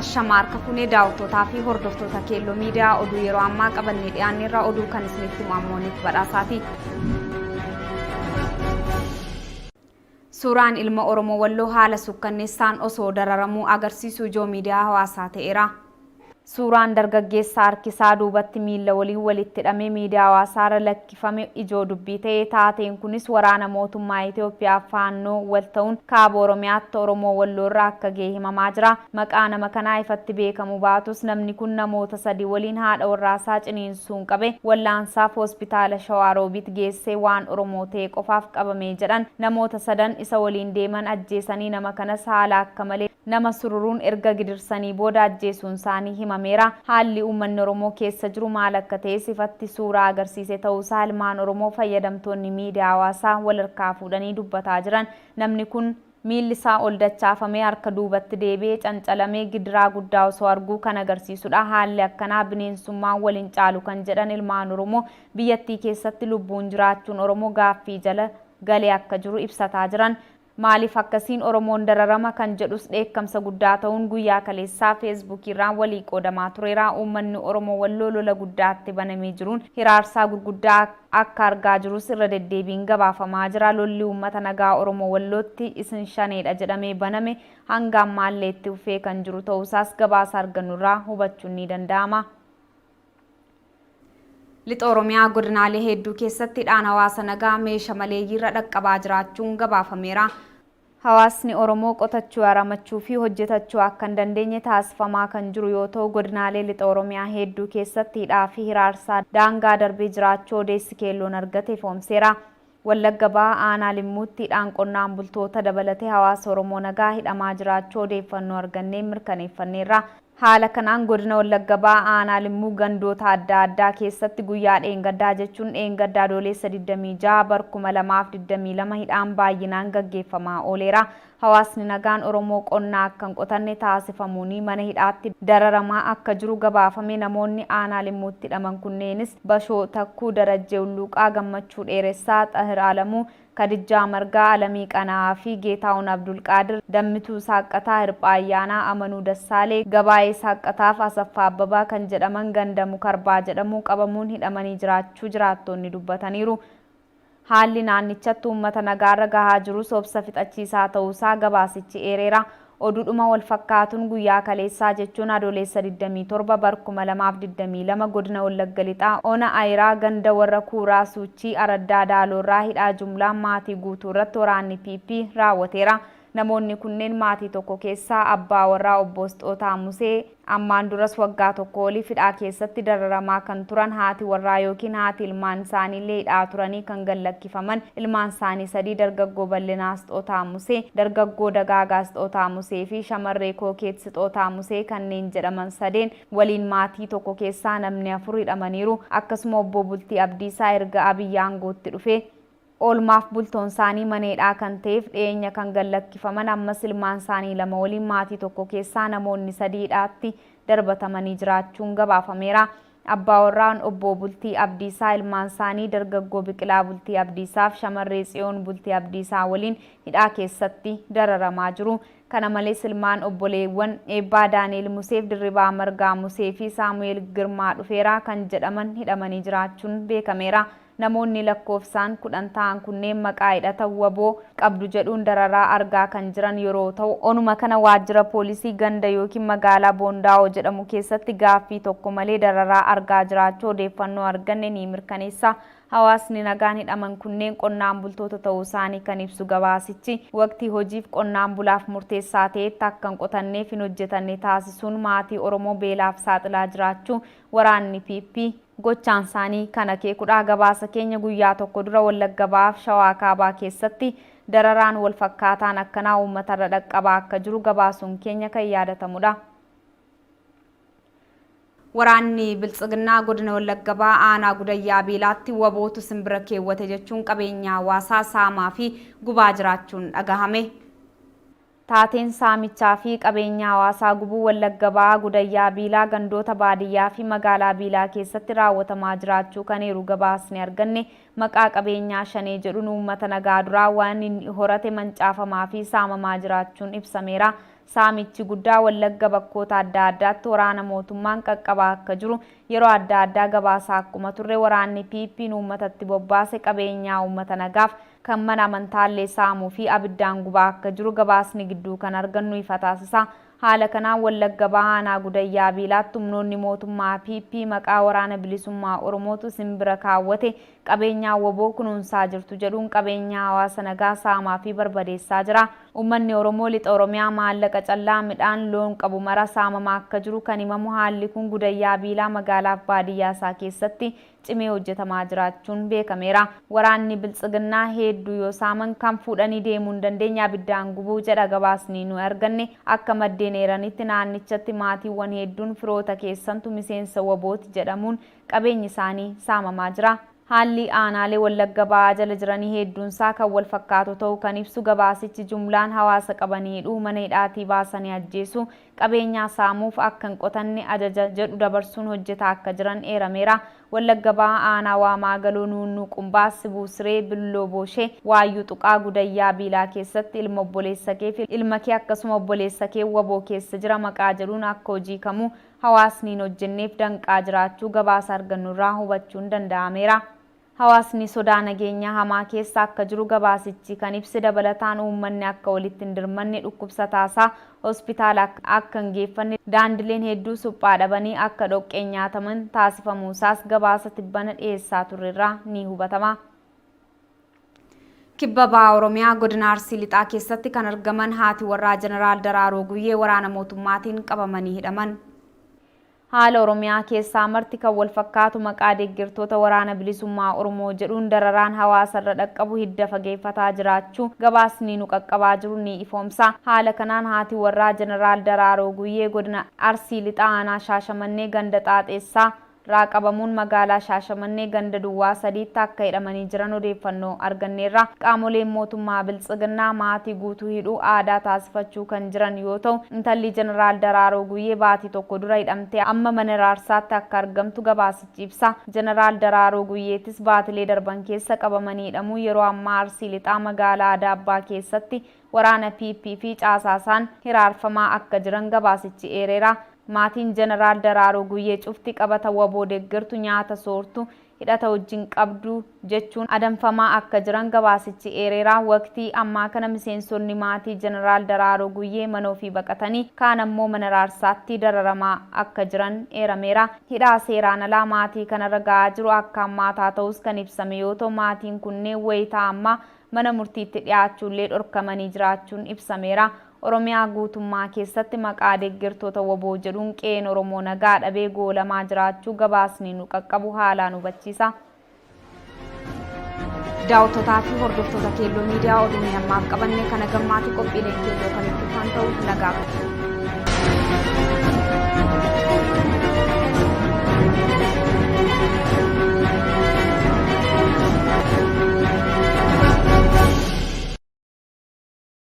Ashamaar kafunee daawwattootaa fi hordoftoota keelloo miidiyaa oduu yeroo ammaa qabannee dhiyaanneerra oduu kan isinitti himamooniif badhaasaati. Suuraan ilma Oromoo Walloo haala sukkanneessaan osoo dararamuu agarsiisu ijoo miidiyaa hawaasaa ta'eera. Suuraan dargaggeessa harkisaa duubatti miila waliin walitti hidhamee miidiyaa hawaasaarra lakkifame ijoo dubbii ta'ee taateen kunis waraana mootummaa Itoophiyaa faannoo wal ta'uun kaaba Oromiyaatti Oromoo Walloorraa akka ga'e himamaa jira. Maqaa nama kanaa ifatti beekamu baatus namni kun namoota sadii waliin haadha warraasaa ciniinsuun qabe wallaansaaf hospitaala Shawaaroobiit geessee waan Oromoo ta'e qofaaf qabamee jedhan. Namoota sadan isa waliin deeman ajjeesanii nama kanas haala akka malee nama sururuun erga gidirsanii booda ajjeesuun isaanii himameera. Haalli uummanni Oromoo keessa jiru maal akka ta'e ifatti suuraa agarsiise ta'uusaa ilmaan Oromoo fayyadamtoonni miidiyaa hawaasaa wal harkaa fuudhanii dubbataa jiran. Namni kun miilli isaa ol dachaafamee harka duubatti deebi'ee cancalamee gidiraa guddaa osoo arguu kan agarsiisudha. Haalli akkanaa bineensummaan waliin caalu kan jedhan ilmaan Oromoo biyyattii keessatti lubbuun jiraachuun Oromoo gaaffii jala galee akka jiru ibsataa jiran. Maaliif akkasiin Oromoon dararama kan jedhus dheekkamsa guddaa ta'uun guyyaa kaleessaa feesbuukiirraan walii qoodamaa tureera. Uummanni Oromoo Walloo lola guddaatti banamee jiruun hiraarsaa gurguddaa akka argaa jirus irra deddeebiin gabaafamaa jira. Lolli uummata nagaa Oromoo Wallootti isin shaneedha jedhamee baname hanga ammaallee itti fufee kan jiru ta'uusaas gabaasa argannurraa hubachuun ni danda'ama. Lixa Oromiyaa godinaalee hedduu keessatti hidhaan hawaasa nagaa meeshaa maleeyyiirra dhaqqabaa jiraachuun gabaafameera. Hawaasni Oromoo qotachuu, haramachuu fi hojjetachuu akka hin dandeenye taasifamaa kan jiru yoo ta'u godinaalee lixa Oromiyaa hedduu keessatti hidhaa fi hiraarsaa daangaa darbee jiraachuu odeessi keelloon argate ifoomseera. Wallagga Bahaa aanaa Limmuutti hidhaan qonnaan bultoota dabalatee hawaasa Oromoo nagaa hidhamaa jiraachuu odeeffannoo argannee mirkaneeffanneerra. Haala kanaan godina Wallagga Bahaa aanaa Limmuu gandoota adda addaa keessatti guyyaa dheengaddaa jechuun dheengaddaa adoolessa 26 bara 2022 hidhaan baay'inaan gaggeeffamaa ooleera. Hawaasni nagaan Oromoo qonnaa akka hin qotanne taasifamuun mana hidhaatti dararamaa akka jiru gabaafame. Namoonni aanaa Limmuutti hidhaman kunneenis Bashoo Takkuu, Darajjee Ulluuqaa, Gammachuu Dheeressaa, Xahir Alamuu, Kadijjaa Margaa, Alamii Qanaa fi Geetaawun Abdulqaadir, Dammituu Saaqqataa, Hirphaa Ayyaanaa, Amanuu Dassaalee, Gabaayee Saaqqataaf Asaffaa Abbabaa kan jedhaman ganda Mukarbaa jedhamu qabamuun hidhamanii jiraachuu jiraattonni dubbataniiru. Haalli naannichatti uummata nagaarra gahaa jirus obsa fixachiisaa ta'uusaa gabaasichi eereera. Oduudhuma wal fakkaatuun guyyaa kaleessaa jechuun adoolessa 27 bara 2022 godina Wallagga Lixaa ona Ayiraa ganda warra Kuuraa Suuchii Araddaa Daaloorraa hidhaa jumlaan maatii guutuu irratti waraanni PP raawwateera. Namoonni kunneen maatii tokko keessaa abbaa warraa obbo Sixootaa Musee ammaan duras waggaa tokko oliif hidhaa keessatti dararamaa kan turan haati warraa yookiin haati ilmaan isaaniillee hidhaa turanii kan gallakkifaman ilmaan isaanii sadii dargaggoo Bal'inaa Sixootaa Musee, dargaggoo Dagaagaa Sixootaa Musee fi shamarree Kookeet Sixootaa Musee kanneen jedhaman sadeen waliin maatii tokko keessaa namni 4 hidhamaniiru. Akkasuma obbo Bultii Abdiisaa erga Abiyyi aangootti dhufe oolmaaf bultoon isaanii maneedhaa kan ta'eef dhiyeenya kan gallakkifaman ammas ilmaan isaanii 2 waliin maatii tokko keessaa namoonni 3 hidhaatti darbatamanii jiraachuun gabaafameera. Abbaa warraan obbo Bultii Abdiisaa ilmaan isaanii dargaggoo Biqilaa Bultii Abdiisaaf shamarree Tsiyoon Bultii Abdiisaa waliin hidhaa keessatti dararamaa jiru. Kana malees ilmaan obboleewwan Eebbaa Daani'el Museef Dirribaa Margaa Musee fi Saamu'eel Girmaa Dhufeeraa kan jedhaman hidhamanii jiraachuun beekameera. Namoonni lakkoofsaan 10 ta'an kunneen maqaa hidhata waboo qabdu jedhuun dararaa argaa kan jiran yeroo ta'u onuma kana waajjira poolisii ganda yookiin magaalaa Boondaa'oo jedhamu keessatti gaaffii tokko malee dararaa argaa jiraachuu odeeffannoo arganne ni mirkaneessa. Hawaasni nagaan hidhaman kunneen qonnaan bultoota ta'uu isaanii kan ibsu gabaasichi waqtii hojiif qonnaan bulaaf murteessaa ta'etti akka hin qotanneef hin hojjetanne taasisuun maatii Oromoo beelaaf saaxilaa jiraachuu waraanni PP gochaan isaanii kan akeekudha. Gabaasa keenya guyyaa tokko dura Wallagga Bahaa fi Shawaa Kaabaa keessatti dararaan wal fakkaataan akkanaa uummatarra dhaqqabaa akka jiru gabaasuun keenya kan yaadatamudha. Waraanni Biltsiginnaa godina Wallagga Bahaa aanaa Gudayyaa Beelaatti wabootu simbira keewwate jechuun qabeenya hawaasaa saamaa fi gubaa jiraachuun dhagahame. Taateen saamichaa fi qabeenya hawaasaa gubuu Wallagga Bahaa Gudayyaa Beelaa gandoota baadiyyaa fi magaalaa Beelaa keessatti raawwatamaa jiraachuu kan eeru gabaasni arganne maqaa qabeenyaa shanee jedhuun uummata nagaa duraa waan inni horate mancaafamaa fi saamamaa jiraachuun ibsameera. saamichi guddaa Wallagga bakkoota adda addaatti waraana mootummaan qaqqabaa akka jiru yeroo adda addaa gabaasaa akkuma turre waraanni PP'n uummatatti bobbaase qabeenyaa uummata nagaaf kan mana amantaallee saamuu fi abiddaan gubaa akka jiru gabaasni gidduu kan argannu ifa taasisa. Haala kanaan Wallagga Bahaa Gudayyaa Biilaatti humnoonni mootummaa PP maqaa waraana bilisummaa Oromootu simbira kaawwate qabeenyaa waboo kunuunsaa jirtu jedhuun qabeenyaa hawaasa nagaa saamaa fi barbadeessaa jira. Uummanni Oromoo lixa Oromiyaa maallaqa callaa midhaan loon qabu mara saamamaa akka jiru kan himamu haalli kun Gudayyaa Biilaa magaalaaf baadiyyaa isaa keessatti cimee hojjetamaa jiraachuun beekameera. Waraanni biltsiginnaa hedduu yoo saaman kan fuudhanii deemuu hin dandeenye abiddaan gubuu jedha gabaasni nu arganne. Akka maddeen eeranitti naannichatti maatiiwwan hedduun firoota keessantu miseensa wabooti jedhamuun qabeenyi isaanii saamamaa jira. Haalli aanaalee Wallagga Bahaa jala jiranii hedduunsaa kan wal fakkaatu ta'uu kan ibsu gabaasichi jumlaan hawaasa qabanii hidhuu mana hidhaatii baasanii ajjeesuu qabeenyaa saamuuf akka hin qotanne ajaja jedhu dabarsuun hojjetaa akka jiran eerameera. Wallagga Bahaa aanaa Waamaa Galoo Nuunnuu Qumbaa Sibuu Siree Billoo Booshee Waayyuu Xuqaa Gudayyaa Biilaa keessatti ilma obboleessa kee fi ilma kee akkasuma obboleessa kee waboo keessa jira maqaa jedhuun akka hojii kamuu hawaasni hin hojjenneef danqaa jiraachuu gabaasa argannurraa hubachuun danda'ameera. Hawaasni sodaa nageenyaa hamaa keessa akka jiru gabaasichi kan ibse dabalataan uummanni akka walitti hin dirmanne dhukkubsataasaa hospitaala akka hin geeffanne daandileen hedduu suphaa dhabanii akka dhoqqeen nyaataman taasifamuusaas gabaasa tibbana dhiyeessaa turrerraa ni hubatama. Kibba Bahaa Oromiyaa godina Arsii Lixaa keessatti kan argaman haati warraa Jeneraal Daraaroo Guyyee waraana mootummaatiin qabamanii hidhaman. Haala Oromiyaa keessaa marti kan wal fakkaatu maqaa deeggartoota waraana bilisummaa Oromoo jedhuun dararaan hawaasarra dhaqqabu hidda fageeffataa jiraachuu gabaasni nu qaqqabaa jiru ni ifoomsa. Haala kanaan haati warraa Jeneraal Daraaroo Guyyee godina Arsii Lixaa aanaa Shaashamannee ganda Xaaxeessaa qabamuun magaalaa Shaashamannee ganda Duwwaa sadiitti akka hidhamanii jiran odeeffannoo arganneerra. Qaamoleen mootummaa biltsiginnaa maatii guutuu hidhuu aadaa taasifachuu kan jiran yoo ta'u intalli Jeneraal Daraaroo Guyyee baatii tokko dura hidhamtee amma mana raarsaatti akka argamtu gabaasichi ibsa. Jeneraal Daraaroo Guyyeettis baatilee darban keessa qabamanii hidhamuu yeroo ammaa Arsii Lixaa magaalaa Adaabbaa keessatti waraana PP fi caasaasaan hiraarfamaa akka jiran gabaasichi eereera. Maatiin Jeneraal Daraaroo Guyyee cufti qabata waboo deeggartu nyaata soortu hidhata wajjin qabdu jechuun adamfamaa akka jiran gabaasichi eereera. Waqtii ammaa kana miseensonni maatii Jeneraal Daraaroo Guyyee mana ofii baqatanii kaan ammoo mana raarsaatti dararamaa akka jiran eerameera. Hidhaa seeraan alaa maatii kanarra gahaa jiru akka hammaataa ta'us kan ibsame yoo ta'u maatiin kunneen wayitaa ammaa mana murtiitti dhiyaachuullee dhorkamanii jiraachuun ibsameera. Oromiyaa guutummaa keessatti maqaa deeggartoota waboo jedhuun qe'een Oromoo nagaa dhabee goolamaa jiraachuu gabaasni nu qaqqabu haalaan hubachiisa. Daawwattoota fi hordoftoota Keelloo Miidiyaa oduu ammaaf qabanne kana gammaatti qophiileen Keelloo kan itti ta'u nagaa.